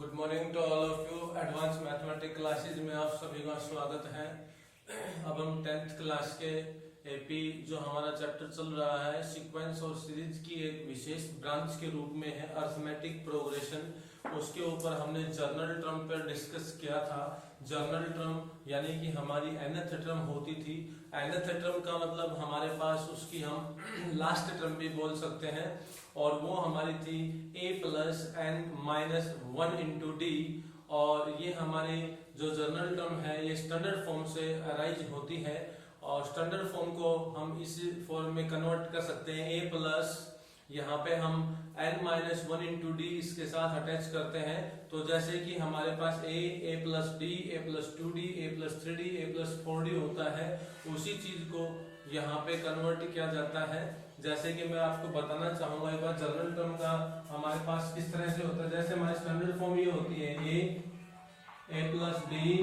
Good morning to all of you. Advance mathematics classes में आप सभी का स्वागत है। अब हम 10th क्लास के एपी जो हमारा चैप्टर चल रहा है सीक्वेंस और सीरीज की एक विशेष ब्रांच के रूप में है अरिथमेटिक प्रोग्रेशन। उसके ऊपर हमने जर्नल टर्म पर डिस्कस किया था। जर्नल टर्म यानी कि हमारी nth टर्म होती थी। nth टर्म का मतलब हमारे पास उसकी हम लास्ट टर्म भी बोल सकते हैं और वो हमारी थी a plus N minus 1 into D. और ये हमारी जो जर्नल टर्म है ये स्टैंडर्ड फॉर्म से अराइज होती है और स्टैंडर्ड फॉर्म को हम इस फॉर्म में कन्वर्ट कर सकते हैं। a प्लस यहाँ पे हम n माइनस 1 इंटू डी इसके साथ अटैच करते हैं। तो जैसे कि हमारे पास a plus D, a plus 2d, a plus 3d, a plus 4d होता है, उसी चीज को यहाँ पे कन्वर्ट किया जाता है। जैसे कि मैं आपको बताना चाहूंगा एक बार जर्नल टर्म का हमारे पास किस तरह से होता है। जैसे हमारी स्टैंडर्ड फॉर्म ये होती है a plus D,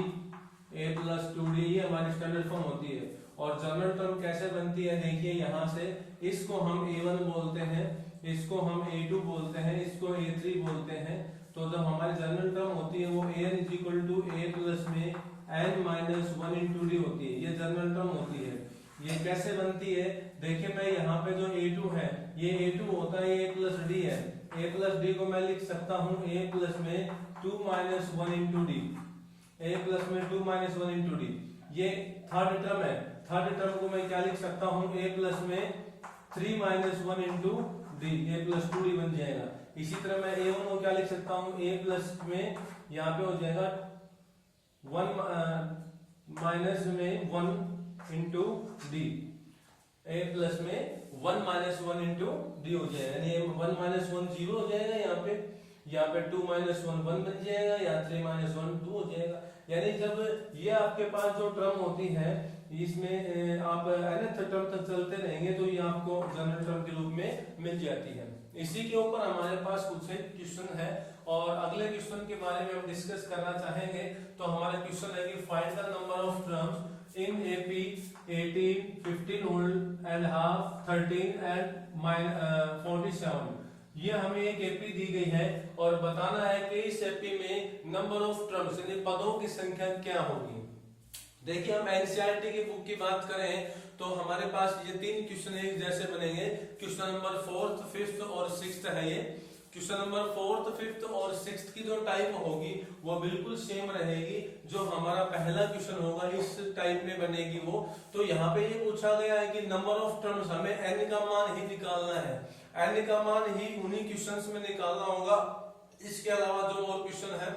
a plus 2d, ये हमारी स्टैंडर्ड फॉर्म होती है। और जर्नल टर्म कैसे बनती है देखिए, यहाँ से इसको हम a1 बोलते हैं, इसको हम a2 बोलते हैं, इसको a3 बोलते हैं। तो जब हमारी जर्नल टर्म होती है वो an is equal to a plus में n माइनस 1 इंटू डी होती है, ये जर्नल टर्म होती है। ये कैसे बनती है देखिए, मैं यहाँ पे जो a2 है ये a2 होता है, a प्लस डी है। a प्लस डी को मैं लिख सकता हूँ a प्लस में 2 minus 1 into D, a plus में 2 माइनस 1 इंटू डी। ये थर्ड टर्म है। थर्ड टर्म को मैं क्या लिख सकता हूँ a प्लस में 3 minus 1 into D, a plus 2d बन जाएगा। इसी तरह मैं a1 को क्या लिख सकता हूँ a प्लस में यहाँ पे हो जाएगा 1 माइनस में 1 इंटू डी, a प्लस में 1 माइनस 1 इंटू डी हो जाएगा, यानी 1 माइनस 1 0 हो जाएगा, यहाँ पे 2 माइनस 1 1 बन जाएगा, या 3 माइनस 1 2 हो जाएगा। यानी जब ये आपके पास जो टर्म होती है इसमें आप nth टर्म तक चलते रहेंगे तो ये आपको जनरल टर्म के रूप में मिल जाती है। इसी के ऊपर हमारे पास कुछ एक क्वेश्चन है और अगले क्वेश्चन के बारे में हम डिस्कस करना चाहेंगे। तो हमारा क्वेश्चन है कि find the number of terms in AP 18, 15 whole and half, 13 and 47। ये हमें एक एपी दी गई है और बताना है कि इस एपी में नंबर ऑफ टर्म्स यानी पदों की संख्या क्या होगी। देखिए, हम एनसीईआरटी की बुक की बात करें तो हमारे पास ये 3 क्वेश्चन एक जैसे बनेंगे। क्वेश्चन नंबर 4th, 5th और 6th है। ये क्वेश्चन नंबर 4th, 5th और 6th की जो टाइप होगी वो बिल्कुल सेम रहेगी। जो हमारा पहला क्वेश्चन होगा इस टाइप में बनेगी वो। तो यहाँ पे ये पूछा गया है कि नंबर ऑफ टर्म्स हमें n का मान ही निकालना है, n का मान ही उन्हीं क्वेश्चंस में निकालना होगा। इसके अलावा जो और क्वेश्चन है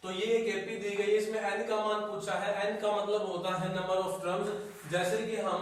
तो ये एक एपी दी गई है, इसमें n का मान पूछा है। n का मतलब होता है नंबर ऑफ टर्म्स। जैसे कि हम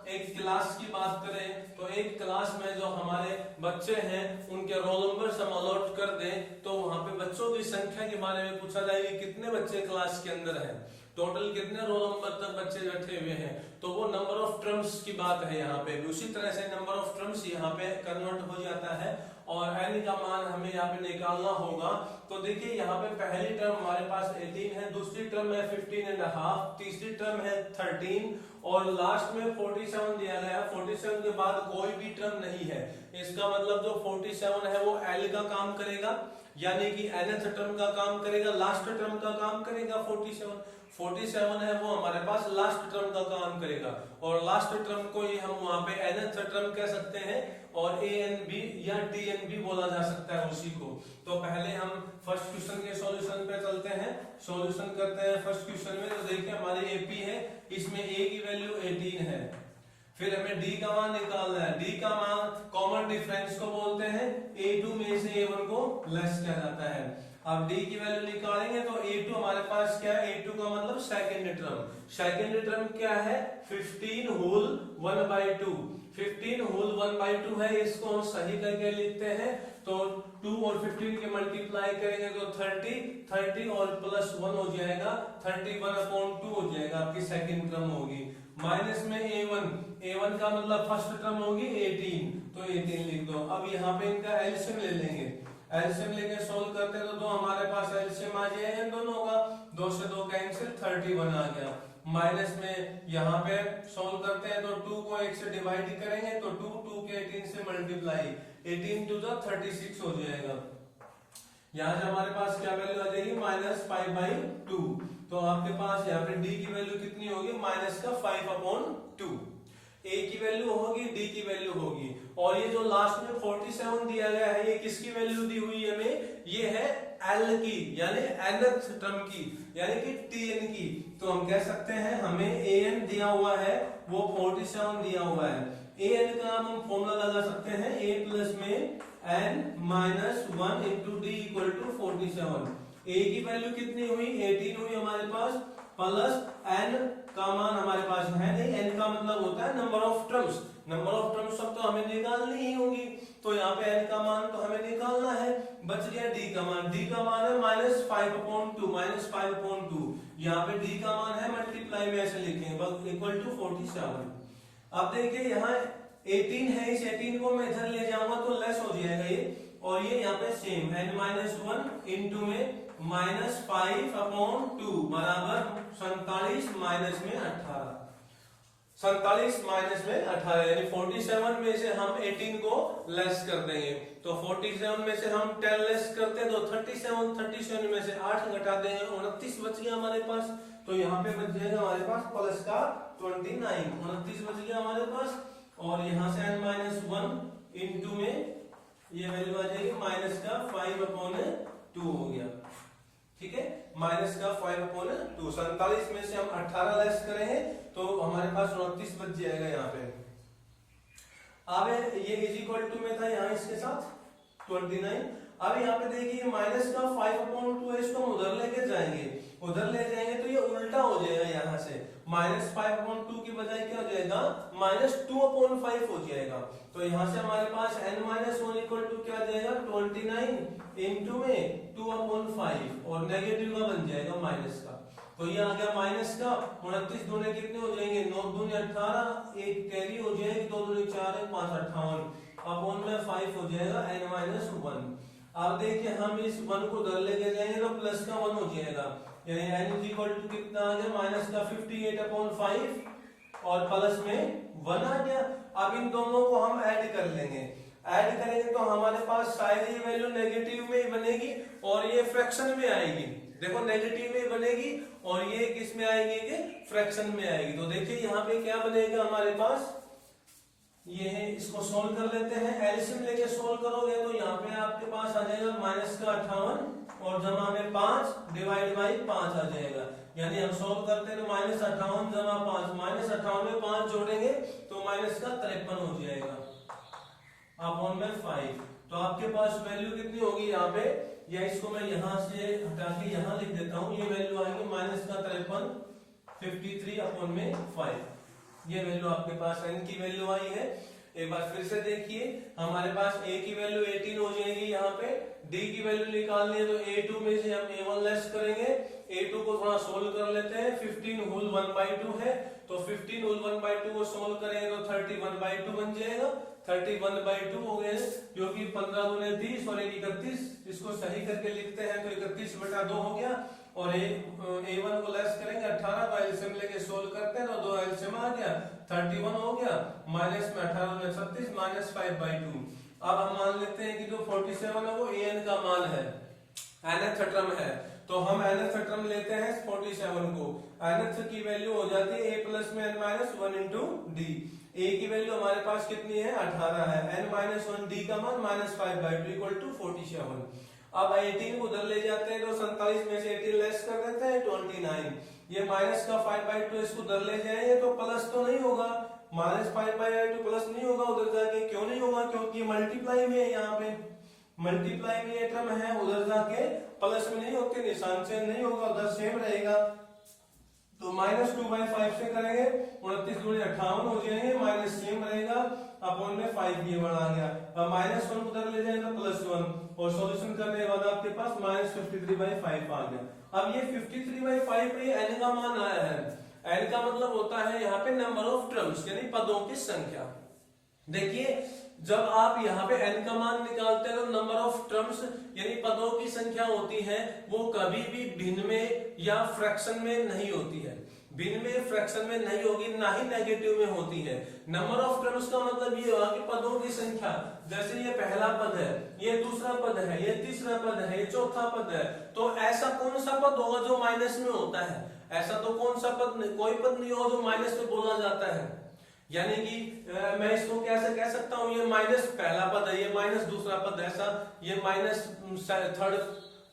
एक क्लास की बात करें तो एक क्लास में जो हमारे बच्चे हैं उनके रोल नंबर हम अलॉट कर दें तो वहां पे बच्चों की संख्या के बारे में पूछा जाएगा, कितने बच्चे क्लास के अंदर हैं, टोटल कितने रोल नंबर तक बच्चे बैठे हुए हैं। तो वो नंबर ऑफ टर्म्स की बात है यहाँ पे। उसी तरह से नंबर ऑफ टर्म्स यहाँ पे कन्वर्ट हो जाता है और n का मान हमें यहाँ पे निकालना होगा। तो देखिए, यहाँ पे पहली टर्म हमारे पास 18 है, दूसरी टर्म है 15 एंड हाफ, तीसरी टर्म है 13 और लास्ट में 47 दिया गया है। 47 के बाद कोई भी टर्म नहीं है। इसका मतलब जो 47 है वो L का काम करेगा, यानी कि nth टर्म का काम करेगा, लास्ट टर्म का काम करेगा। 47 है वो हमारे पास लास्ट टर्म का काम करेगा और लास्ट टर्म को ही हम वहां पे nth टर्म कह सकते हैं और an भी या dn भी बोला जा सकता है उसी को। तो पहले हम फर्स्ट क्वेश्चन के सॉल्यूशन पे चलते हैं, सॉल्यूशन करते हैं फर्स्ट क्वेश्चन में। तो देखिए, हमारे एपी है, इसमें a की वैल्यू 18 है, फिर हमें d का मान निकालना है। d का मान कॉमन डिफरेंस को बोलते हैं, a2 में से a1 को लेस किया जाता है। अब d की वैल्यू निकालेंगे तो a2 हमारे पास क्या है, a2 का मतलब सेकंड टर्म। सेकंड टर्म क्या है, 15 होल 1/2। 15 होल 1/2 है, इसको हम सही करके लिखते हैं तो 2 और 15 के मल्टीप्लाई करेंगे तो 30 और प्लस 1 हो जाएगा, 31/2 हो जाएगा, आपकी सेकंड टर्म होगी। माइनस में a1 का मतलब फर्स्ट टर्म होगी 18, तो 18 लिख दो। अब यहाँ पे इनका एलसीएम ले लेंगे, एलसीएम लेके सोल्व करते हैं तो दो हमारे पास एलसीएम आ जाएगा इन दोनों का, 2 से 2 कैंसिल, 31 आ गया। माइनस में यहाँ पे सोल्व करते हैं तो 2 को 1 से डिवाइड करेंगे तो 2 के 18 से मल्टीप्लाई, 18 टू 36 हो जाएगा। यहाँ से हमारे पास क्या वैल्यू आ जाएगी -5/2। तो आपके पास यहाँ पे डी की वैल्यू कितनी होगी -5/2। ए की वैल्यू होगी, डी की वैल्यू होगी, और ये जो लास्ट में 47 दिया गया है ये किसकी वैल्यू दी हुई है हमें, ये है एल की यानी nth टर्म की यानी कि tn की। तो हम कह सकते हैं हमें an दिया हुआ है वो 47 दिया हुआ है। an का हम फॉर्मूला लगा सकते हैं a प्लस में n minus 1 into D equal to 47। a की वैल्यू कितनी हुई 18 हुई हमारे पास, प्लस n का मान हमारे पास है नहीं, n का मतलब होता है number of terms. Number of terms सब तो हमें निकालनी ही होगी, तो यहाँ पे n का मान तो हमें निकालना है। बच गया d का मान, d का मान है -5/2 यहाँ पे d का मान है मल्टीप्लाई में ऐसे लिखेंगे इक्वल टू 47। अब देखिए यहाँ 18 है, इस 18 को मैं इधर ले जाऊंगा तो लेस हो जाएगा ये, और ये यहाँ पे सेम n-1 इंटू में -5/2 बराबर 47 माइनस में 18। 47 माइनस में 18 यानी 47 में से हम 18 को लेस कर देंगे, तो 47 में से हम 10 लेस करते हैं तो 37 में से 8 घटा देंगे, 29 बच गया हमारे पास। तो यहाँ पे बच जाएगा हमारे पास प्लस का 29, 29 बच गया हमारे पास, और यहाँ से n-1 इंटू में ये वैल्यू आ जाएगी माइनस का 5/2 हो गया। ठीक है, माइनस का 5/2। 47 में से हम 18 लेस करेंगे तो हमारे पास 29 बच जाएगा यहाँ पे। अब ये इज इक्वल टू में था यहाँ इसके साथ 29। अब यहाँ पे देखिए माइनस का 5/2 है, इसको हम उधर लेके जाएंगे, उधर ले जाएंगे तो ये उल्टा हो जाएगा, यहाँ से -5/2 की बजाय क्या हो जाएगा -2/5 हो जाएगा। तो यहाँ से हमारे पास n-1 इक्वल टू क्या आ जाएगा 29 इंटू में 2/5 और नेगेटिव का बन जाएगा माइनस का। तो ये आ गया माइनस का 29 दूने कितने हो जाएंगे 9 दूने 18, एक कैरी हो जाएगी 2 दूने 4 है 5 58 अपॉन में 5 हो जाएगा n-1। अब देखिए हम इस 1 को उधर लेके जाएंगे तो प्लस का 1 हो जाएगा, यानी n इज इक्वल टू कितना आ गया माइनस का 58/5 और प्लस में 1 आ गया। अब इन दोनों को हम ऐड कर लेंगे, ऐड करेंगे तो हमारे पास शायद ये वैल्यू नेगेटिव में ही बनेगी और ये फ्रैक्शन में आएगी। देखो नेगेटिव में बनेगी और ये किस में आएगी कि फ्रैक्शन में आएगी। तो देखिए यहाँ पे क्या बनेगा हमारे पास, ये है, इसको सोल्व कर लेते हैं। एलसीएम लेके सोल्व करोगे तो यहाँ पे आपके पास आ जाएगा माइनस का 58 और जमा में 5 डिवाइड बाई 5 आ जाएगा, यानी हम सोल्व करते हैं तो -58 जमा 5 -58 में 5 जोड़ेंगे तो माइनस का 53 हो जाएगा अपॉन में 5। तो आपके पास वैल्यू कितनी होगी यहाँ पे, या इसको मैं यहाँ से हटा के यहाँ लिख देता हूँ, ये वैल्यू आएगी माइनस का 53 53 अपॉन में 5। ये वैल्यू आपके पास n की वैल्यू आई है। एक बार फिर से देखिए हमारे पास a की वैल्यू 18 हो जाएगी, यहाँ पे d की वैल्यू निकालनी है तो a2 में से हम a1 लेस करेंगे, a2 को थोड़ा सोल्व कर लेते हैं। 15 होल 1/2 है तो 15 होल 1/2 को सोल्व करेंगे तो 31/2 बन जाएगा। 31/2 हो गए, क्योंकि 15 दूने 30 और 1 31, इसको सही करके लिखते हैं तो 31/2 हो गया। और a1 को लेस करेंगे 18 का एलसीएम लेके सोल्व करते हैं तो 2 एलसीएम आ गया 31 हो गया, माइनस में 18 में 36 माइनस 5/2। अब हम मान लेते हैं कि जो 47 है वो an का मान है, nth टर्म है, तो हम nth टर्म लेते हैं 47 को। nth की वैल्यू हो जाती है a प्लस में n-1 इंटू डी। a की वैल्यू हमारे पास कितनी है 18 है, n-1 d का मान -5/2 इक्वल टू 47। अब 18 को उधर ले जाते हैं तो 47 में से 18 लेस कर देते हैं 29। ये माइनस का 5/2 इसको उधर ले जाएंगे तो प्लस तो नहीं होगा, -5/2 प्लस नहीं होगा उधर जाके। क्यों नहीं होगा, क्योंकि मल्टीप्लाई में है, यहाँ पे मल्टीप्लाई में ये टर्म है, उधर जाके प्लस में नहीं होते, निशान चेंज नहीं होगा, उधर सेम रहेगा। तो -2/5 से करेंगे 29 दूनी 58 हो जाएंगे, माइनस सेम रहेगा अपॉन में 5 ये बढ़ा गया। अब -1 उधर ले जाएंगे तो +1 और सॉल्यूशन करने के बाद आपके पास -53/5 आ गया। अब ये 53/5 पे n का मान आया है, n का मतलब होता है यहाँ पे नंबर ऑफ टर्म्स यानी पदों की संख्या। देखिए जब आप यहाँ पे n का मान निकालते हैं तो नंबर ऑफ टर्म्स यानी पदों की संख्या होती है, वो कभी भी भिन्न में या फ्रैक्शन में नहीं होती है, भिन्न में फ्रैक्शन में नहीं होगी, ना ही नेगेटिव में होती है। नंबर ऑफ टर्म्स का मतलब ये होगा कि पदों की संख्या, जैसे ये पहला पद है, ये दूसरा पद है, ये तीसरा पद है, ये चौथा पद है, तो ऐसा कौन सा पद होगा जो माइनस में होता है? ऐसा तो कौन सा पद नहीं, कोई पद नहीं होगा जो माइनस में बोला जाता है। यानी कि मैं इसको कैसे कह सकता हूँ, ये माइनस पहला पद है, ये माइनस दूसरा पद है, ऐसा ये माइनस थर्ड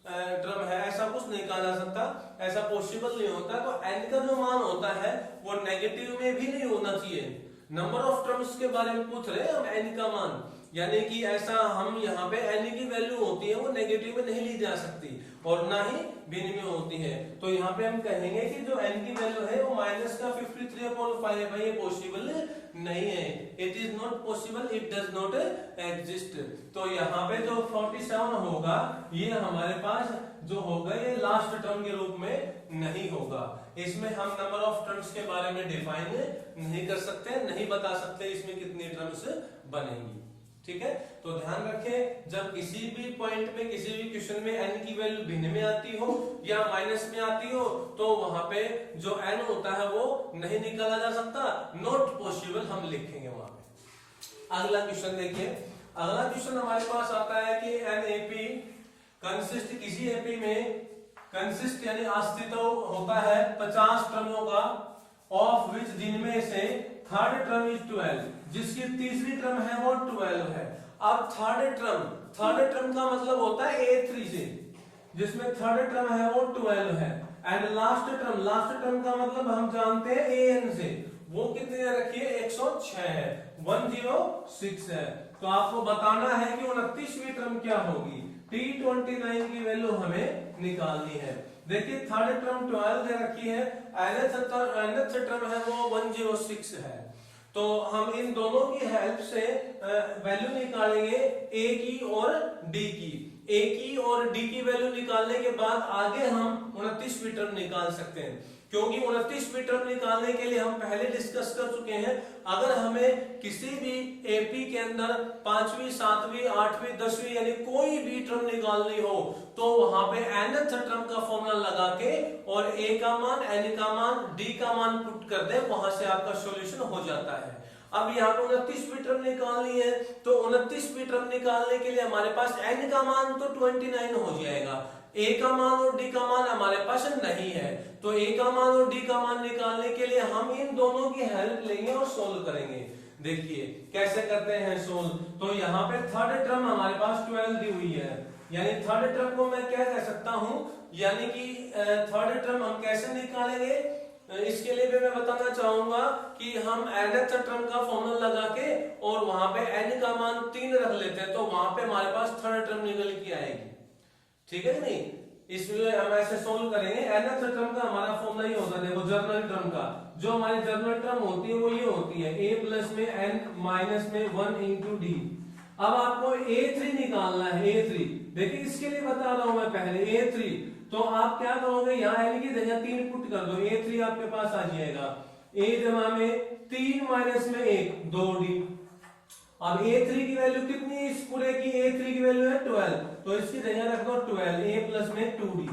टर्म है, ऐसा कुछ नहीं कहा जा सकता, ऐसा पॉसिबल नहीं होता। तो n का जो मान होता है वो नेगेटिव में भी नहीं होना चाहिए। नंबर ऑफ टर्म्स के बारे में पूछ रहे हैं हम, n का मान, यानी कि ऐसा हम यहाँ पे n की वैल्यू होती है वो नेगेटिव में नहीं ली जा सकती और ना ही भिन्न में होती है। तो यहाँ पे हम कहेंगे कि जो n की वैल्यू है वो माइनस का 53/5 है, भाई ये पॉसिबल नहीं है, it is not possible, it does not exist. तो यहाँ पे जो 47 होगा ये हमारे पास जो होगा ये लास्ट टर्म के रूप में नहीं होगा। इसमें हम नंबर ऑफ टर्म्स के बारे में डिफाइन नहीं कर सकते, नहीं बता सकते इसमें कितनी टर्म्स बनेंगी। ठीक है, तो ध्यान रखें जब किसी भी पॉइंट में किसी भी क्वेश्चन में n की वैल्यू भिन्न में आती हो या माइनस में आती हो तो वहां पे जो n होता है वो नहीं निकाला जा सकता, नॉट पॉसिबल हम लिखेंगे वहां पे। अगला क्वेश्चन देखिए, अगला क्वेश्चन हमारे पास आता है कि एन एपी कंसिस्ट, किसी एपी में कंसिस्ट यानी अस्तित्व होता है 50 टर्मों का, ऑफ विच जिनमें से थर्ड टर्म इज 12, जिसकी तीसरी टर्म है वो 12 है। अब थर्ड टर्म का मतलब होता है A3 से, जिसमें थर्ड टर्म है वो 12 है, एंड लास्ट टर्म का मतलब हम जानते हैं AN से, वो कितने रखिए 106 है, 106 है। तो आपको बताना है कि 29वीं टर्म क्या होगी, T29 की वैल्यू हमें निकालनी है। देखिए थर्ड टर्म 12 दे रखी है, nth टर्म है वो 106 है, तो हम इन दोनों की हेल्प से वैल्यू निकालेंगे A की और D की। A की और D की वैल्यू निकालने के बाद आगे हम 29वीं टर्म निकाल सकते हैं, क्योंकि 29वीं टर्म निकालने के लिए हम पहले डिस्कस कर चुके हैं, अगर हमें किसी भी एपी के अंदर 5वीं 7वीं 8वीं 10वीं यानी कोई भी टर्म निकालनी हो तो वहां पे nth टर्म का फॉर्मूला लगा के और A का मान, n का मान, D का मान पुट कर दे, वहां से आपका सॉल्यूशन हो जाता है। अब यहाँ पे 29वीं टर्म निकालनी है, तो 29वीं टर्म निकालने के लिए हमारे पास n का मान तो 29 हो जाएगा, A का मान और D का मान हमारे पास नहीं है, तो A का मान और D का मान निकालने के लिए हम इन दोनों की हेल्प लेंगे और सोल्व करेंगे। देखिए कैसे करते हैं सोल्व। तो यहाँ पे थर्ड टर्म हमारे पास 12 दी हुई है, यानी थर्ड टर्म को मैं क्या कह सकता हूँ, यानी कि थर्ड टर्म हम कैसे निकालेंगे, इसके लिए भी मैं बताना चाहूंगा कि हम nth टर्म का फॉर्मूला लगा के और वहां पे n का मान 3 रख लेते हैं, तो वहां पे हमारे पास थर्ड टर्म निकल के आएगी। ठीक है नहीं, इसलिए हम ऐसे सोल्व करेंगे। nth टर्म का हमारा फॉर्मूला ये होता है, देखो जर्नल टर्म का, जो हमारी जर्नल टर्म होती है वो ये होती है a प्लस में n माइनस में 1 इंटू डी। अब आपको A3 निकालना है, A3 देखिए इसके लिए बता रहा हूं मैं पहले A3, तो आप क्या करोगे, यहाँ n की जगह 3 पुट कर दो, A3 आपके पास आ जाएगा, A जमा में 3 माइनस में 1 2D। अब A3 की वैल्यू कितनी है, इस पूरे की A3 की वैल्यू है 12, तो इसकी जगह रख दो 12, A प्लस में 2D,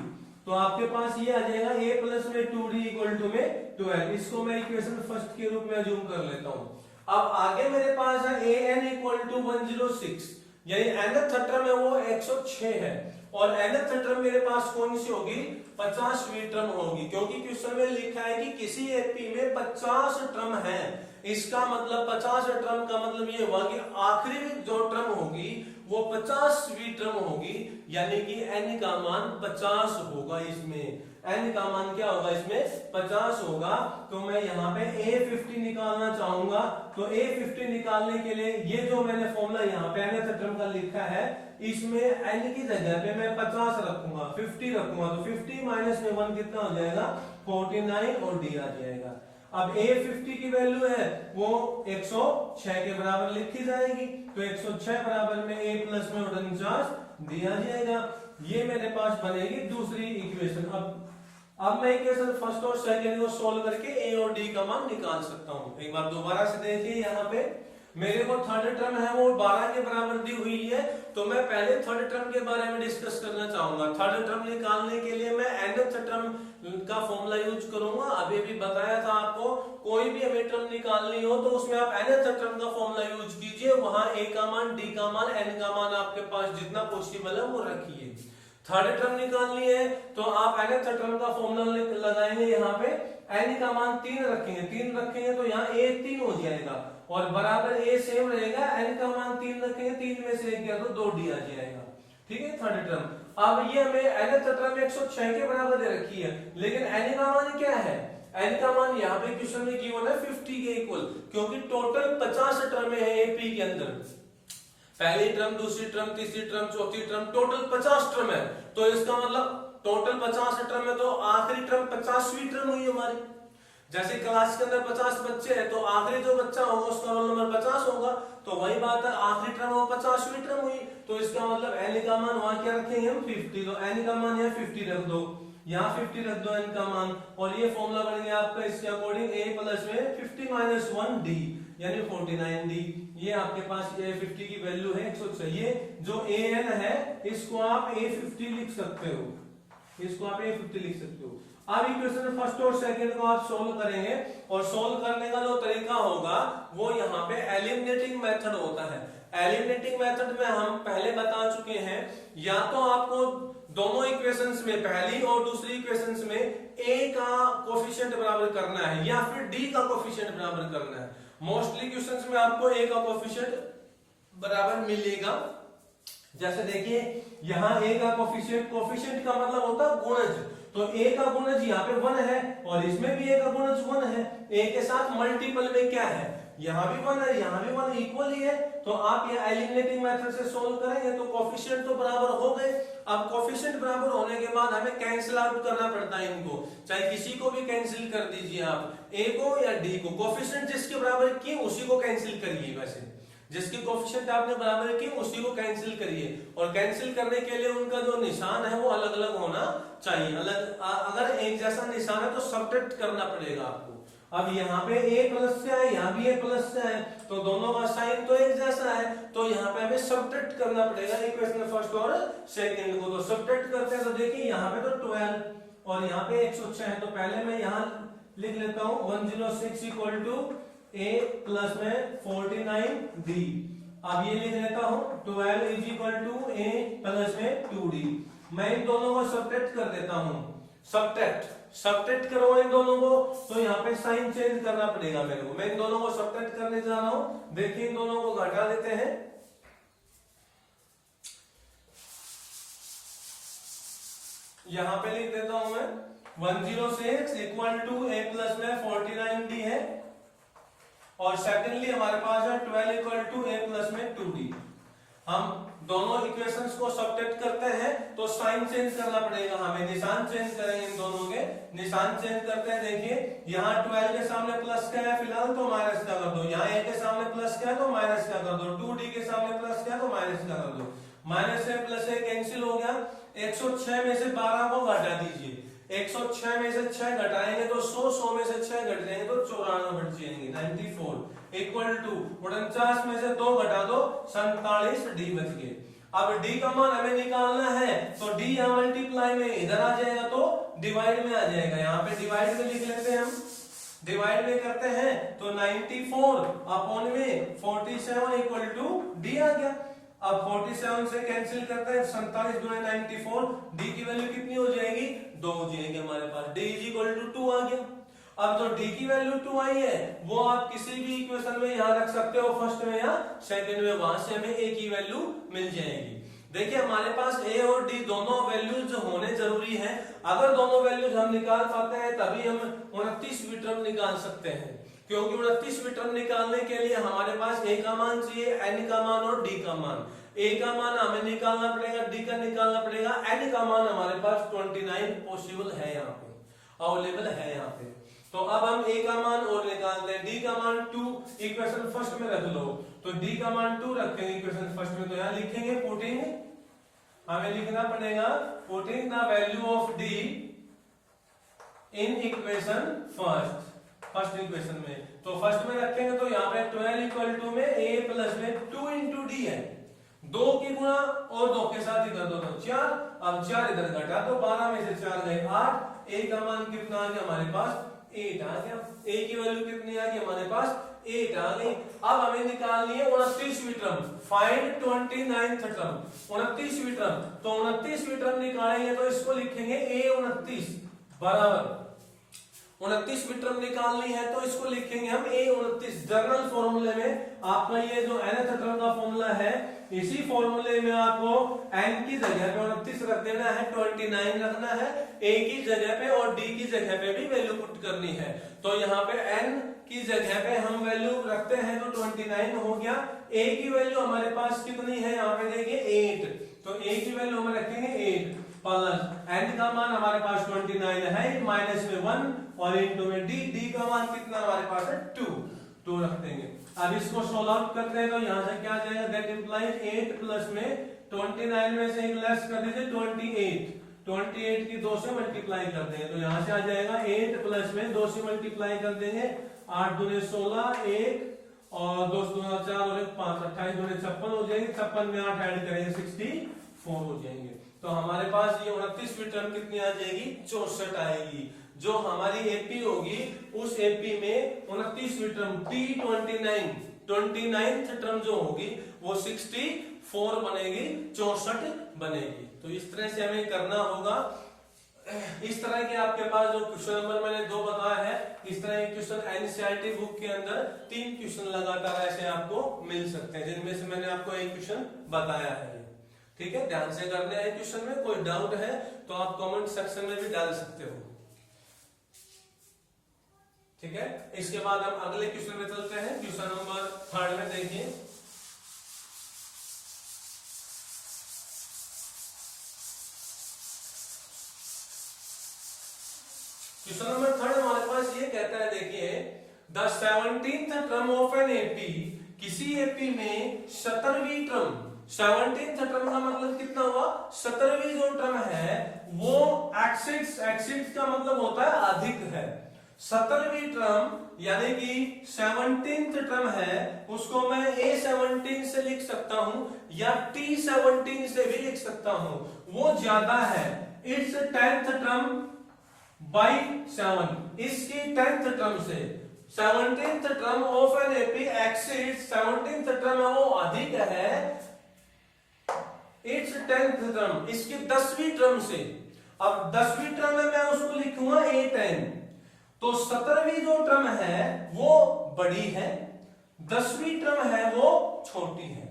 तो आपके पास ये आ जाएगा A प्लस में 2D इक्वल टू में 12। इसको मैं इक्वेशन फर्स्ट के रूप में अज्यूम कर लेता हूं। अब आगे मेरे पास है AN इक्वल टू 106, यानी nth टर्म है वो 106 है, और nth टर्म मेरे पास कौन सी होगी, 50वीं टर्म होगी, क्योंकि क्वेश्चन में लिखा है कि किसी एपी में 50 टर्म है। इसका मतलब 50 टर्म का मतलब ये हुआ कि आखिरी जो टर्म होगी वो 50वीं टर्म होगी, यानी कि n का मान 50 होगा। इसमें n का मान क्या होगा, इसमें 50 होगा। तो मैं यहाँ पे A50 निकालना चाहूंगा, तो A50 निकालने के लिए ये जो मैंने फॉर्मूला यहाँ पे nth टर्म का लिखा है, इसमें n की जगह पे मैं 50 रखूंगा, 50 रखूंगा, तो 50 माइनस में 1 कितना हो जाएगा 49 और D आ जाएगा। अब A50 की वैल्यू है वो 106 के बराबर लिखी जाएगी, तो 106 बराबर में A प्लस में 49 दिया जाएगा। ये मेरे पास बनेगी दूसरी इक्वेशन। अब मैं इक्वेशन फर्स्ट और सेकंड को सोल्व करके A और D का मान निकाल सकता हूं। एक बार दोबारा से देखिए, यहाँ पे मेरे को थर्ड टर्म है वो 12 के बराबर दी हुई है, तो मैं पहले थर्ड टर्म के बारे में डिस्कस करना चाहूंगा। थर्ड टर्म निकालने के लिए मैं nth टर्म का फॉर्मूला यूज करूंगा। अभी भी बताया था आपको, कोई भी हमें टर्म निकालनी हो तो उसमें आप nth टर्म का फॉर्मूला यूज कीजिए, वहां a का मान, d का मान, n का मान आपके पास जितना पॉसिबल है वो रखिए। थर्ड टर्म निकालनी है तो आप nth टर्म का फॉर्मूला लगाएंगे, यहाँ पे n का मान 3 रखेंगे, 3 रखेंगे तो यहाँ a 3 हो जाएगा और बराबर a सेम रहेगा, n का मान 3 रखेंगे, 3 में से 1 गया तो 2d आ जाएगा। ठीक है, थर्ड टर्म। अब ये हमें nth टर्म 106 के बराबर दे रखी है, लेकिन n का मान क्या है, n का मान यहाँ पे क्वेश्चन में गिवन है 50 के इक्वल, क्योंकि टोटल 50 टर्म है एपी के अंदर। पहली टर्म, दूसरी टर्म, तीसरी टर्म, चौथी टर्म, टोटल 50 टर्म है। तो इसका मतलब टोटल 50 टर्म है तो आखिरी टर्म 50वीं टर्म हुई हमारी। जैसे क्लास के अंदर 50 बच्चे हैं तो आखिरी जो बच्चा होगा उसका रोल नंबर 50 होगा, तो वही बात है, आखिरी टर्म वो 50वीं टर्म हुई। तो इसका मतलब n का मान वहां क्या रखेंगे हम 50, तो n का मान यहाँ 50 रख दो, यहाँ 50 रख दो n का मान, और ये फॉर्मूला बन गया आपका इसके अकॉर्डिंग a प्लस में 50 माइनस 1d यानी 49d। ये आपके पास ये 50 की वैल्यू है 106। ये जो an है इसको आप a50 लिख सकते हो, इसको आप a50 लिख सकते हो। अब इक्वेशन फर्स्ट और सेकंड को आप सोल्व करेंगे, और सोल्व करने का जो तरीका होगा वो यहाँ पे एलिमिनेटिंग मेथड होता है। एलिमिनेटिंग मेथड में हम पहले बता चुके हैं, या तो आपको दोनों इक्वेशंस में, पहली और दूसरी इक्वेशंस में a का कोफिशिएंट बराबर करना है या फिर d का कोफिशिएंट बराबर करना है। मोस्टली क्वेश्चंस में आपको a का कोफिशिएंट बराबर मिलेगा। जैसे देखिए यहाँ a का कोफिशिएंट, कोफिशिएंट का मतलब होता है गुणज, तो a का गुणज यहाँ पे 1 है और इसमें भी a का गुणज 1 है। a के साथ मल्टीपल में क्या है, यहाँ भी 1 है, यहाँ भी 1, इक्वल ही है। तो आप ये एलिमिनेटिंग मेथड से सोल्व करेंगे तो कोफिशिएंट तो बराबर हो गए। अब कोफिशिएंट बराबर होने के बाद हमें कैंसिल आउट करना पड़ता है इनको, चाहे किसी को भी कैंसिल कर दीजिए आप, a को या d को। कोफिशिएंट जिसके बराबर किए उसी को कैंसिल करिए, वैसे जिसकी कोफिशिएंट आपने बराबर की उसी को कैंसिल करिए, और कैंसिल करने के लिए उनका जो निशान है वो अलग अलग होना चाहिए। अगर एक जैसा निशान है तो सब्ट्रैक्ट करना पड़ेगा आपको। अब यहाँ पे a प्लस से है, यहाँ भी a प्लस से है, तो दोनों का साइन तो एक जैसा है, तो यहाँ पे हमें सब्ट्रैक्ट करना पड़ेगा इक्वेशन फर्स्ट और सेकंड को। तो सब्ट्रैक्ट करते हैं तो देखिए यहाँ पे तो 12 और यहाँ पे 106 है, तो पहले मैं यहाँ लिख लेता हूँ 106 इक्वल टू a प्लस में 49d। अब ये लिख लेता हूँ 12 is equal to a plus में 2d। मैं इन दोनों को सब्ट्रैक्ट कर देता हूँ, सब्ट्रैक्ट करो इन दोनों को, तो यहाँ पे साइन चेंज करना पड़ेगा मेरे को। मैं इन दोनों को सब्ट्रैक्ट करने जा रहा हूँ, देखिए इन दोनों को घटा देते हैं। यहाँ पे लिख देता हूं मैं 106 इक्वल टू a प्लस में 49d है, और सेकेंडली हमारे पास है 12 इक्वल टू a प्लस में 2d। हम दोनों इक्वेशंस को सब्ट्रैक्ट करते हैं तो साइन चेंज करना पड़ेगा हमें, निशान चेंज करेंगे इन दोनों के, निशान चेंज करते हैं। देखिए यहाँ 12 के सामने प्लस का है फिलहाल तो माइनस का कर दो, यहाँ a के सामने प्लस का है तो माइनस का कर दो, 2d के सामने प्लस का है तो माइनस का कर दो। माइनस से प्लस से कैंसिल हो गया, 106 में से 12 को घटा दीजिए, 106 में से 6 घटाएंगे तो 100 में से 6 घट जाएंगे तो 94 बच जाएंगे, 94 इक्वल टू 49 में से 2 घटा दो 47d बच गए। अब d का मान हमें निकालना है तो d यहाँ मल्टीप्लाई में इधर आ जाएगा तो डिवाइड में आ जाएगा, यहाँ पे डिवाइड में लिख लेते हैं हम, डिवाइड में करते हैं तो 94 अपॉन में 47 इक्वल टू d आ गया। अब 47 से कैंसिल करते हैं, 47 गुणे 94, d की वैल्यू कितनी हो जाएगी 2 हो जाएगी हमारे पास, d इज इक्वल टू 2 आ गया। अब जो d की वैल्यू 2 आई है वो आप किसी भी इक्वेशन में यहाँ रख सकते हो, फर्स्ट में या सेकंड में, वहां से हमें a की वैल्यू मिल जाएगी। देखिए हमारे पास a और d दोनों वैल्यूज होने जरूरी है, अगर दोनों वैल्यूज हम निकाल पाते हैं तभी हम 29वीं टर्म निकाल सकते हैं, क्योंकि 29वीं टर्म निकालने के लिए हमारे पास a का मान चाहिए, n का मान और d का मान। a का मान हमें निकालना पड़ेगा, d का निकालना पड़ेगा, n का मान हमारे पास 29 पॉसिबल है, यहाँ पे अवेलेबल है यहाँ पे। तो अब हम a का मान और निकालते हैं, d का मान 2 इक्वेशन फर्स्ट में रख लो, तो d का मान 2 रखेंगे इक्वेशन फर्स्ट में, तो यहाँ लिखेंगे पुटिंग, हमें लिखना पड़ेगा putting the value of d in equation first equation में। तो फर्स्ट में रखेंगे तो यहाँ पे 12 इक्वल टू में a प्लस में 2 इंटू डी है, 2 की गुणा और 2 के साथ ही कर दो तो 4, अब 4 इधर घटा तो 12 में से 4 गए 8, a का मान कितना आ गया हमारे पास 8 आ गया, a की वैल्यू कितनी आ गई हमारे पास 8 आ गई। अब हमें निकालनी है 29वीं टर्म, फाइंड 29th टर्म, 29वीं टर्म, तो 29वीं टर्म निकालेंगे तो इसको लिखेंगे a29 बराबर 29वीं टर्म निकालनी है तो इसको लिखेंगे हम a29। जनरल फॉर्मूले में आपका ये जो nth टर्म का फॉर्मूला है, इसी फॉर्मूले में आपको n की जगह पे 29 रख देना है, 29 रखना है a की जगह पे और d की जगह पे भी वैल्यू पुट करनी है। तो यहाँ पे n की जगह पे हम वैल्यू रखते हैं तो 29 हो गया, a की वैल्यू हमारे पास कितनी है यहाँ पे देखिए 8, तो a की वैल्यू हम रखेंगे 8 प्लस n का मान हमारे पास 29 है, माइनस में 1 और इनटू में d का मान कितना हमारे पास है 2 रख देंगे। अब इसको सोल्व आउट करते हैं तो यहाँ से क्या आ जाएगा, दैट इंप्लाइज 8 प्लस में 29 में से एक लेस कर दीजिए 28 की 2 से मल्टीप्लाई कर देंगे तो यहाँ से आ जाएगा 8 प्लस में 2 से मल्टीप्लाई कर देंगे, 8 दूने 16, 1 और 2 दूना 4 और 1 5, 28 दूने 56 हो जाएंगे, 56 में 8 ऐड करेंगे 64 हो जाएंगे। तो हमारे पास ये 29वीं टर्म कितनी आ जाएगी 64 आएगी। जो हमारी एपी होगी उस एपी में 29वीं टर्म T29th टर्म जो होगी वो 64 बनेगी, 64 बनेगी। तो इस तरह से हमें करना होगा। इस तरह के आपके पास जो क्वेश्चन नंबर मैंने 2 बताया है, इस तरह के क्वेश्चन एनसीईआरटी बुक के अंदर 3 क्वेश्चन लगातार ऐसे आपको मिल सकते हैं, जिनमें से मैंने आपको एक क्वेश्चन बताया है। ठीक है, ध्यान से करने हैं। क्वेश्चन में कोई डाउट है तो आप कमेंट सेक्शन में भी डाल सकते हो। ठीक है, इसके बाद हम अगले क्वेश्चन में चलते हैं। क्वेश्चन नंबर 3 में देखिए, क्वेश्चन नंबर 3 हमारे पास ये कहता है, देखिए the 17th term of an AP, किसी एपी में 17वीं टर्म, 17th टर्म का मतलब कितना हुआ 17वीं जो टर्म है वो एक्सिट्स का मतलब होता है अधिक है। 17वीं टर्म यानी कि 17th टर्म है, उसको मैं A17 से लिख सकता हूं या T17 से भी लिख सकता हूं, वो ज्यादा है। इट्स 10th टर्म बाई 7, इसकी 10th टर्म से 17th term of an AP exits, 17th term है वो अधिक है इट्स 10th टर्म, इसकी 10वीं टर्म से। अब 10वीं टर्म में मैं उसको लिखूंगा A10, तो 17वीं जो टर्म है वो बड़ी है, 10वीं टर्म है वो छोटी है।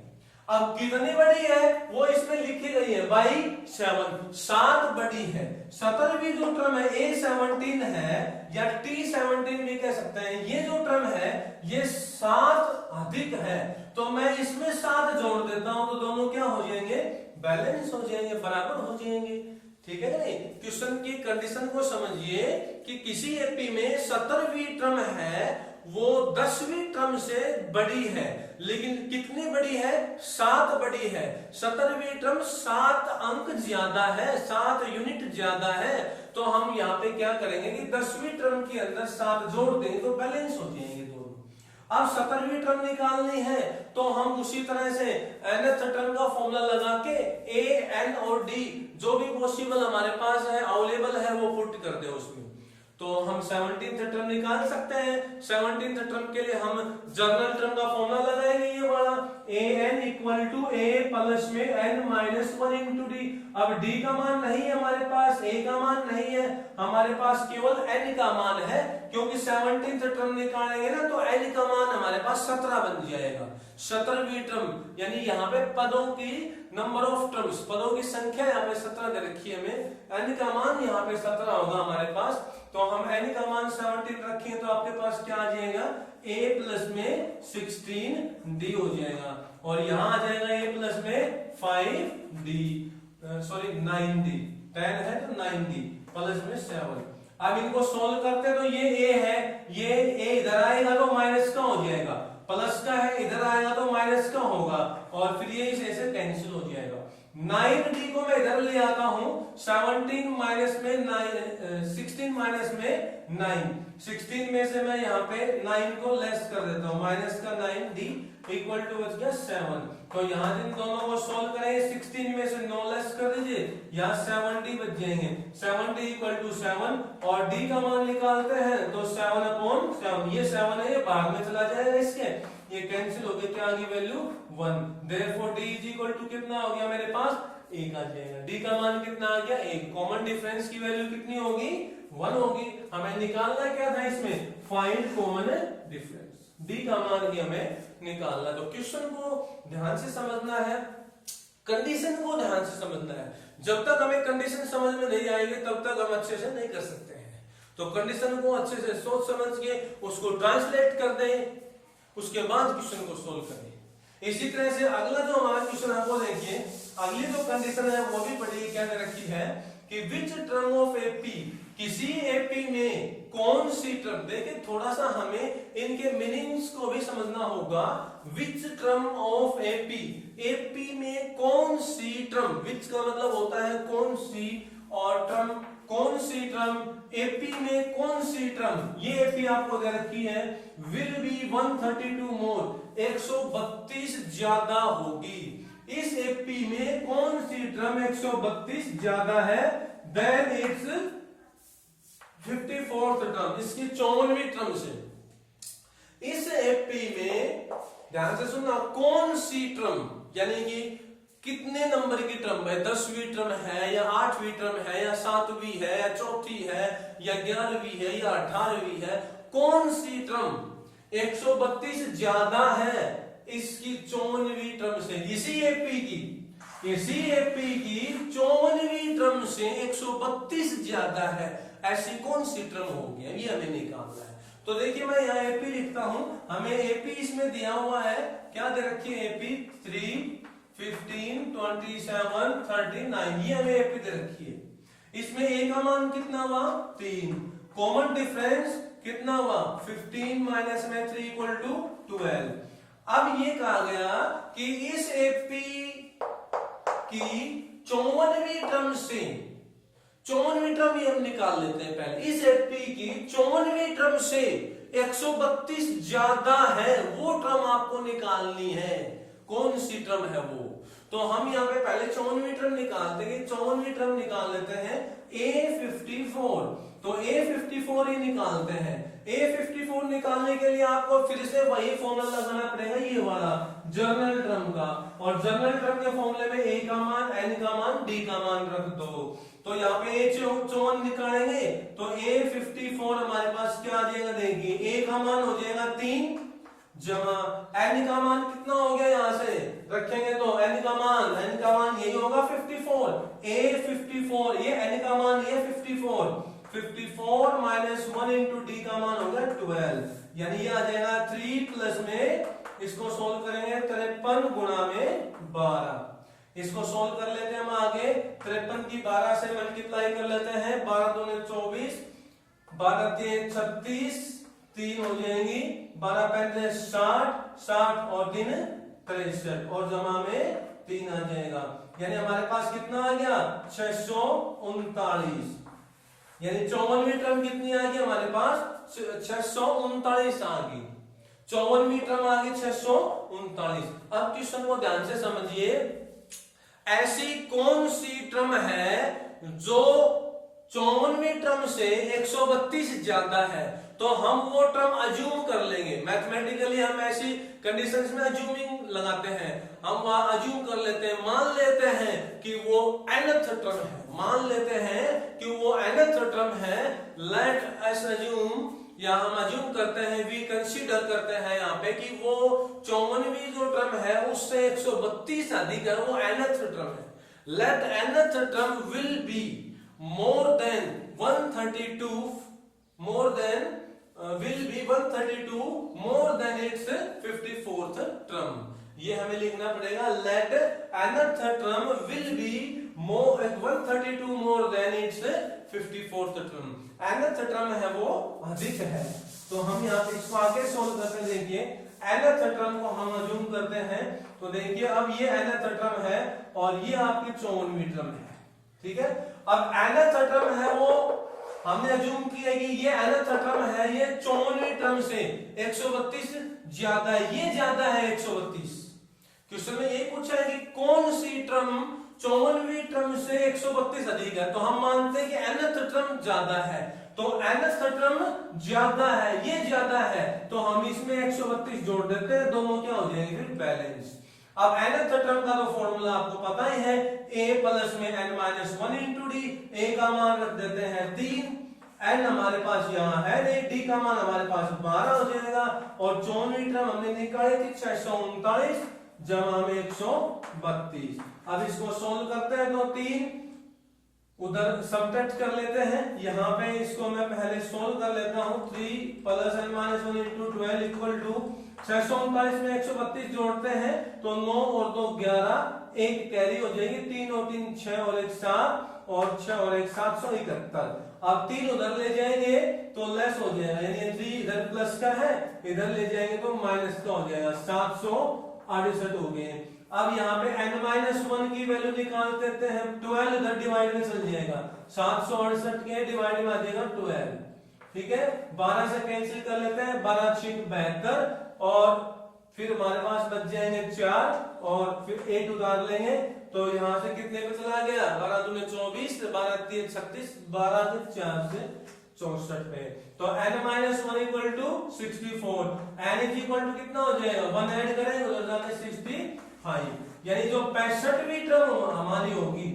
अब कितनी बड़ी है वो इसमें लिखी गई है बाई 7, 7 बड़ी है। 17वीं जो टर्म है A17 है या T17 भी कह सकते हैं, ये जो टर्म है ये 7 अधिक है, तो मैं इसमें 7 जोड़ देता हूं तो दोनों क्या हो जाएंगे, बैलेंस हो जाएंगे, बराबर हो जाएंगे। ठीक है नहीं, क्वेश्चन की कंडीशन को समझिए कि किसी एपी में 17वीं टर्म है वो 10वीं टर्म से बड़ी है, लेकिन कितनी बड़ी है 7 बड़ी है। 17वीं टर्म 7 अंक ज्यादा है, 7 यूनिट ज्यादा है, तो हम यहाँ पे क्या करेंगे कि 10वीं टर्म के अंदर 7 जोड़ देंगे तो बैलेंस हो जाएंगे दोनों। अब 17वीं टर्म निकालनी है तो हम उसी तरह से nth टर्म का फॉर्मूला लगा के a, n और d जो भी पॉसिबल हमारे पास है, अवेलेबल है, वो पुट कर दे उसमें। तो हम 17th टर्म निकाल सकते हैं। 17th टर्म के लिए हम जनरल टर्म का फॉर्मूला लगाएंगे, ये वाला an equal to a plus में n माइनस 1 इंटू डी। अब d का मान नहीं है हमारे पास, a का मान नहीं है हमारे पास, केवल n का मान है, क्योंकि 17th टर्म निकालेंगे ना तो n का मान हमारे पास 17 बन जाएगा। 17वीं टर्म यानी यहाँ पे पदों की नंबर ऑफ टर्म्स, पदों की संख्या यहाँ पे 17 दे रखी है हमें, n का मान यहाँ पे 17 होगा हमारे पास, तो हम n का मान 17 रखें तो आपके पास क्या आ जाएगा, a प्लस में 16d हो जाएगा, और यहाँ आ जाएगा a प्लस में 5d, सॉरी 9d, 10 है तो 9d प्लस में 7। अब इनको सोल्व करते तो ये a है, ये a इधर आएगा तो माइनस का हो जाएगा, प्लस का है इधर आएगा तो माइनस का होगा, और फिर ये ऐसे कैंसिल हो जाएगा। 9d को मैं इधर ले आता हूं, 17 माइनस में 9, 16 माइनस में 9, 16 में से मैं यहाँ पे 9 को लेस कर देता हूँ, माइनस का 9d इक्वल टू बच गया 7। तो यहाँ जिन दोनों को सोल्व करेंगे, 16 में से 9 लेस कर दीजिए, यहाँ 7d बच जाएंगे, 7d इक्वल टू 7 और d का मान निकालते हैं तो 7/7, ये 7 है, ये भाग में चला जाएगा इसके, ये कैंसिल हो गया, क्या आ गई value 1। Therefore d is equal to कितना हो गया मेरे पास 1 आ जाएगा। d का मान कितना आ गया 1। कॉमन डिफरेंस की वैल्यू कितनी होगी 1 होगी। हमें निकालना क्या था इसमें, फाइंड कॉमन डिफरेंस, d का मान ही हमें निकालना। तो क्वेश्चन को ध्यान से समझना है, कंडीशन को ध्यान से समझना है। जब तक हमें कंडीशन समझ में नहीं आएगी तब तक हम अच्छे से नहीं कर सकते हैं। तो कंडीशन को अच्छे से सोच समझ के उसको ट्रांसलेट कर दें, उसके बाद क्वेश्चन को सोल्व करें। इसी तरह से अगला जो हमारा क्वेश्चन है वो देखिए, अगली जो कंडीशन है वो भी पढ़िए क्या रखी है कि विच टर्म ऑफ एपी, किसी एपी में कौन सी टर्म, देखिए थोड़ा सा हमें इनके मीनिंग्स को भी समझना होगा। Which term of AP, AP में कौन सी टर्म, विच का मतलब होता है कौन सी, और टर्म कौन सी टर्म, एपी में कौन सी टर्म, ये एपी आपको दे रखी है, विल बी 132 मोर, 132 ज्यादा होगी। इस एपी में कौन सी टर्म 132 ज्यादा है देन इट्स 54th टर्म, इसकी 54वीं टर्म से। इस एपी में ध्यान से सुनना, कौन सी टर्म यानी कि कितने नंबर की टर्म है, 10वीं टर्म है या 8वीं टर्म है या 7वीं है या 4थी है या 11वीं है या 18वीं है, कौन सी टर्म 132 ज्यादा है इसकी 54वीं टर्म से, इसी एपी की 54वीं टर्म से 132 ज्यादा है, ऐसी कौन सी टर्म होगी, ये हमें निकालना है। तो देखिए मैं यहाँ एपी लिखता हूं, हमें एपी इसमें दिया हुआ है, क्या दे रखी है एपी 3, 15, 27, 39, ये हमें एपी दे रखी है। इसमें ए का मान कितना हुआ 3, कॉमन डिफरेंस कितना हुआ 15 माइनस में 3 इक्वल टू 12। अब ये कहा गया कि इस एपी की 54वीं टर्म से, 54वीं टर्म ये हम निकाल लेते हैं पहले, इस एपी की 54वीं टर्म से 132 ज्यादा है, वो टर्म आपको निकालनी है, कौन सी टर्म है वो। तो हम यहाँ पे पहले 54वीं टर्म निकालते हैं, 54वीं टर्म निकाल लेते हैं A54, तो A54 ही निकालते हैं। A54 निकालने के लिए आपको फिर से वही फॉर्मूला लगाना पड़ेगा, ये वाला जर्नल टर्म का, और जर्नल टर्म के फॉर्मूले में A का मान, N का मान, D का मान रख दो। तो यहाँ पे A54 निकालेंगे तो A54 हमारे पास क्या आ जाएगा, देखिए A का मान हो जाएगा 3 जमा N का मान कितना हो गया, यहां से रखेंगे तो N का मान यही होगा 54, A54, ये N का मान ये 54 माइनस 1 इंटू D का मान होगा 12, यानी ये आ जाएगा 3 प्लस में, इसको सोल्व करेंगे 53 गुणा में 12, इसको सोल्व कर लेते हैं हम आगे, 53 की 12 से मल्टीप्लाई कर लेते हैं, 12 दूनी 24, 12 तीन 36, 3 हो जाएंगी, 12 पैंतीस 60 और 3 63 और जमा में 3 आ जाएगा, यानी हमारे पास कितना आ गया 639, यानी 54वीं टर्म कितनी आ गई हमारे पास 639 आ गई, 54वीं टर्म आ गई 639। अब क्वेश्चन को ध्यान से समझिए, ऐसी कौन सी टर्म है जो 54वीं टर्म से 132 ज्यादा है, तो हम वो टर्म अज्यूम कर लेंगे, मैथमेटिकली हम ऐसी कंडीशंस में अज्यूमिंग लगाते हैं, हम वहां अज्यूम कर लेते हैं, मान लेते हैं कि वो nth टर्म है, मान लेते हैं कि वो nth टर्म है, लेट अस अज्यूम, या हम अज्यूम करते हैं, वी कंसीडर करते हैं यहाँ पे कि वो 54वीं जो टर्म है उससे 132 अधिक है, वो nth टर्म है, let nth term will be more than 132 more than will be 132 more than its 54th term, ये हमें लिखना पड़ेगा, let nth term will be more 132 more than its 54th term, nth term है वो अधिक है। तो हम यहाँ पे इसको आगे सोल्व करके देखिए, nth टर्म को हम अज्यूम करते हैं। तो देखिए अब ये nth टर्म है और ये आपकी 54वीं टर्म है, ठीक है। अब nth टर्म है वो हमने अज्यूम किया कि ये nth टर्म है, ये 54वीं टर्म से 132 ज्यादा है, ये ज्यादा है 132। क्वेश्चन में यही पूछा है कि कौन सी टर्म 54वीं टर्म से 132 अधिक है, तो हम मानते हैं कि nth टर्म ज्यादा है, तो nth टर्म ज्यादा है, ये ज्यादा है, तो हम इसमें 132 जोड़ देते हैं, दोनों क्या हो जाएंगे फिर बैलेंस। अब nth टर्म का तो फॉर्मूला आपको पता ही है, a प्लस में n minus 1 into D. a का मान रख देते हैं 3, n हमारे पास यहाँ है नहीं, d का मान हमारे पास 12 हो जाएगा, और 54वीं टर्म हमने निकाली थी 639 जमा में 132। अब इसको सोल्व करते हैं तो 3 उधर सबट्रैक्ट कर लेते हैं, यहाँ पे इसको मैं पहले सोल्व कर लेता हूँ। 3 plus n minus 1 into 12 equal to 639 में 132 जोड़ते हैं तो 9 और 2 11, एक कैरी हो जाएगी, 3 और 3 6 और 1 7 और 6 और 1 771। अब 3 उधर ले जाएंगे तो लेस हो जाएगा, यानी 3 इधर प्लस का है, इधर ले जाएंगे तो माइनस का हो जाएगा, 768 हो गए। अब यहाँ पे n-1 की वैल्यू निकाल देते हैं, 12 इधर डिवाइड में चल जाएगा, 768 के डिवाइड में आ जाएगा 12, ठीक है। 12 से कैंसिल कर लेते हैं, 12 6 72, और फिर हमारे पास बच जाएंगे 4 और फिर 8 उतार लेंगे तो यहाँ से कितने पे चला गया, 12 दूने 24, 12 3 36, 12 से 4 से 64 पे। तो n-1 equal to 64, n is equal to कितना हो जाएगा, 1 ऐड करेंगे उधर जाके 65, यानी जो 65वीं टर्म हमारी होगी,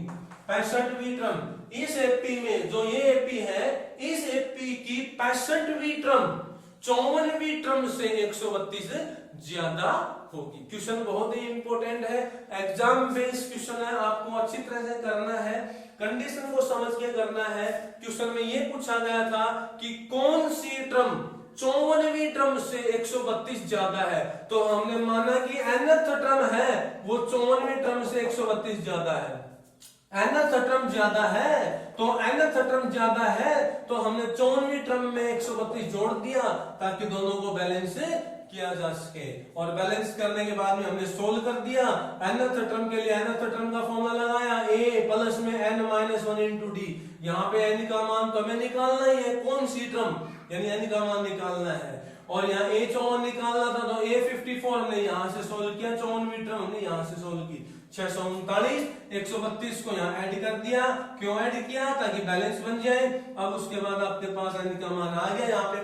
65वीं टर्म इस एपी में, जो ये एपी है, इस एपी की 65वीं टर्म 54वीं टर्म से 132 ज्यादा होगी। क्वेश्चन बहुत ही इंपॉर्टेंट है, एग्जाम बेस्ड क्वेश्चन है, आपको अच्छी तरह से करना है, कंडीशन को समझ के करना है। क्वेश्चन में ये पूछा गया था कि कौन सी टर्म 54वीं टर्म से 132 ज्यादा है, तो हमने माना कि nth टर्म है वो 54वीं टर्म से 132 ज्यादा है, nth टर्म ज्यादा है, तो nth टर्म ज्यादा है तो हमने 54वीं टर्म में 132 जोड़ दिया ताकि दोनों को बैलेंस किया जा सके, और बैलेंस करने के बाद में हमने सोल्व कर दिया। nth टर्म के लिए nth टर्म का फॉर्मूला लगाया, a प्लस में n माइनस 1 इंटू डी। यहाँ पे n का मान तो हमें निकालना ही है, कौन सी टर्म, यानी n का मान निकालना है, और यहाँ a 54 निकालना था तो a 54 हमने यहाँ से सोल्व किया, 54वीं टर्म हमने यहाँ से सोल्व की, 639 132 को यहाँ ऐड कर दिया। क्यों ऐड किया, ताकि बैलेंस बन जाए। अब उसके बाद आपके पास n का मान आ गया, यहाँ पे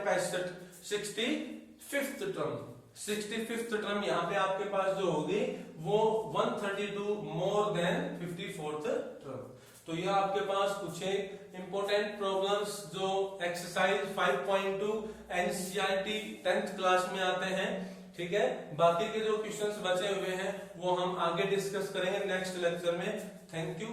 65th टर्म, 65th टर्म यहाँ पे आपके पास जो होगी वो 132 मोर देन 54th टर्म। तो ये आपके पास कुछ इंपोर्टेंट प्रॉब्लम्स जो एक्सरसाइज 5.2 एनसीईआरटी 10th क्लास में आते हैं, ठीक है। बाकी के जो क्वेश्चंस बचे हुए हैं वो हम आगे डिस्कस करेंगे नेक्स्ट लेक्चर में। Thank you.